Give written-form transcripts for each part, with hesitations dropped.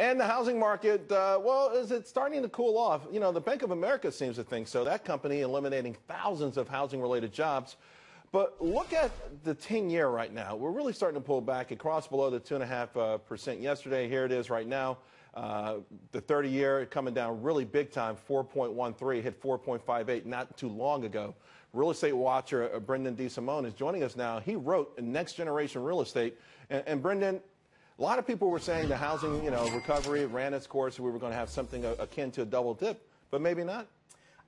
And the housing market, well, is it starting to cool off? You know, the Bank of America seems to think so. That company eliminating thousands of housing-related jobs. But look at the 10-year right now. We're really starting to pull back. It crossed below the 2.5% yesterday. Here it is right now. The 30-year coming down really big time, 4.13, hit 4.58 not too long ago. Real estate watcher Brendan DeSimone is joining us now. He wrote Next Generation Real Estate. And Brendan, a lot of people were saying the housing, recovery ran its course. We were going to have something akin to a double dip, but maybe not.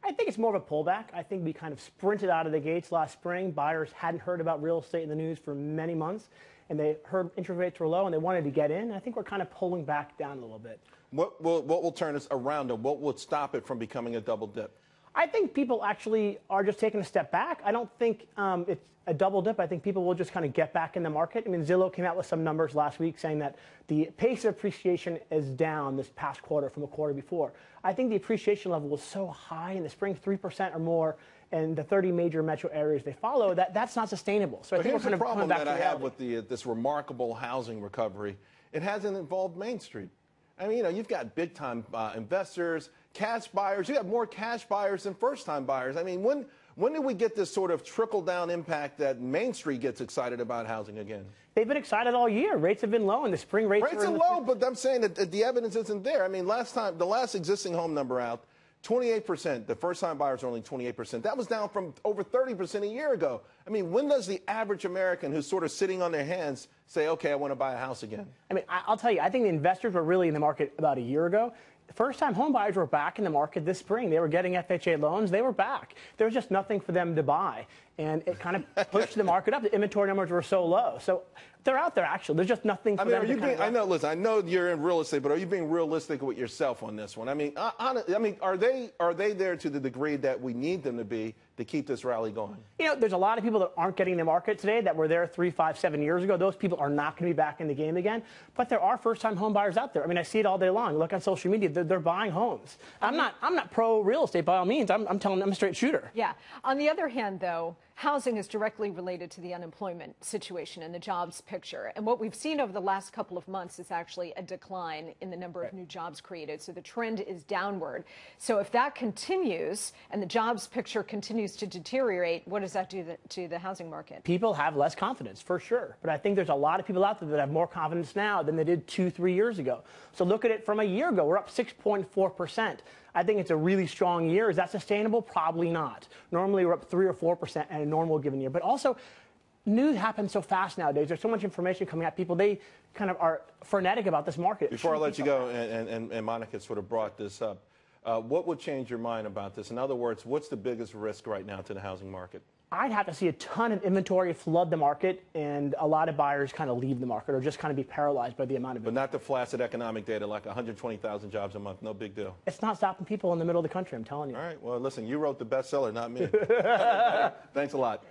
I think it's more of a pullback. I think we kind of sprinted out of the gates last spring. Buyers hadn't heard about real estate in the news for many months, and they heard interest rates were low and they wanted to get in. I think we're kind of pulling back down a little bit. What will turn us around, and what would stop it from becoming a double dip? I think people actually are just taking a step back. I don't think it's a double dip. I think people will just kind of get back in the market. I mean, Zillow came out with some numbers last week saying that the pace of appreciation is down this past quarter from a quarter before. I think the appreciation level was so high in the spring, 3% or more, in the 30 major metro areas they follow, that's not sustainable. So I think here's we're kind the of problem coming back that to I have reality. with this remarkable housing recovery. It hasn't involved Main Street. I mean, you've got big-time investors, cash buyers. You have more cash buyers than first-time buyers. I mean, when did we get this sort of trickle-down impact that Main Street gets excited about housing again? They've been excited all year. Rates have been low, and the spring rates are low, but I'm saying that the evidence isn't there. I mean, the last existing home number out, 28%. The first-time buyers are only 28%. That was down from over 30% a year ago. I mean, when does the average American who's sort of sitting on their hands say, okay, I want to buy a house again? I mean, I'll tell you, I think the investors were really in the market about a year ago. First-time home buyers were back in the market this spring. They were getting FHA loans. They were back. There was just nothing for them to buy, and it kind of pushed the market up. The inventory numbers were so low. So they're out there, actually. There's just nothing for them to kind of... I know, listen, I know you're in real estate, but are you being realistic with yourself on this one? I mean, are they there to the degree that we need them to be to keep this rally going? You know, there's a lot of people that aren't getting in the market today that were there 3, 5, 7 years ago. Those people are not going to be back in the game again. But there are first-time home buyers out there. I mean, I see it all day long. Look on social media. They're buying homes. I'm not pro real estate by all means. I'm telling them I'm a straight shooter. Yeah. On the other hand, though, housing is directly related to the unemployment situation and the jobs picture. And what we've seen over the last couple of months is actually a decline in the number of new jobs created. So the trend is downward. So if that continues and the jobs picture continues to deteriorate, what does that do to the housing market? People have less confidence, for sure. But I think there's a lot of people out there that have more confidence now than they did 2, 3 years ago. So look at it from a year ago. We're up 6.4%. I think it's a really strong year. Is that sustainable? Probably not. Normally, we're up 3 or 4% in a normal given year. But also, news happens so fast nowadays. There's so much information coming at people. They kind of are frenetic about this market. Before I let you go, and Monica sort of brought this up, what would change your mind about this? In other words, what's the biggest risk right now to the housing market? I'd have to see a ton of inventory flood the market and a lot of buyers kind of leave the market or just kind of be paralyzed by the amount of it. But not the flaccid economic data like 120,000 jobs a month. No big deal. It's not stopping people in the middle of the country, I'm telling you. All right. Well, listen, you wrote the bestseller, not me. Thanks a lot.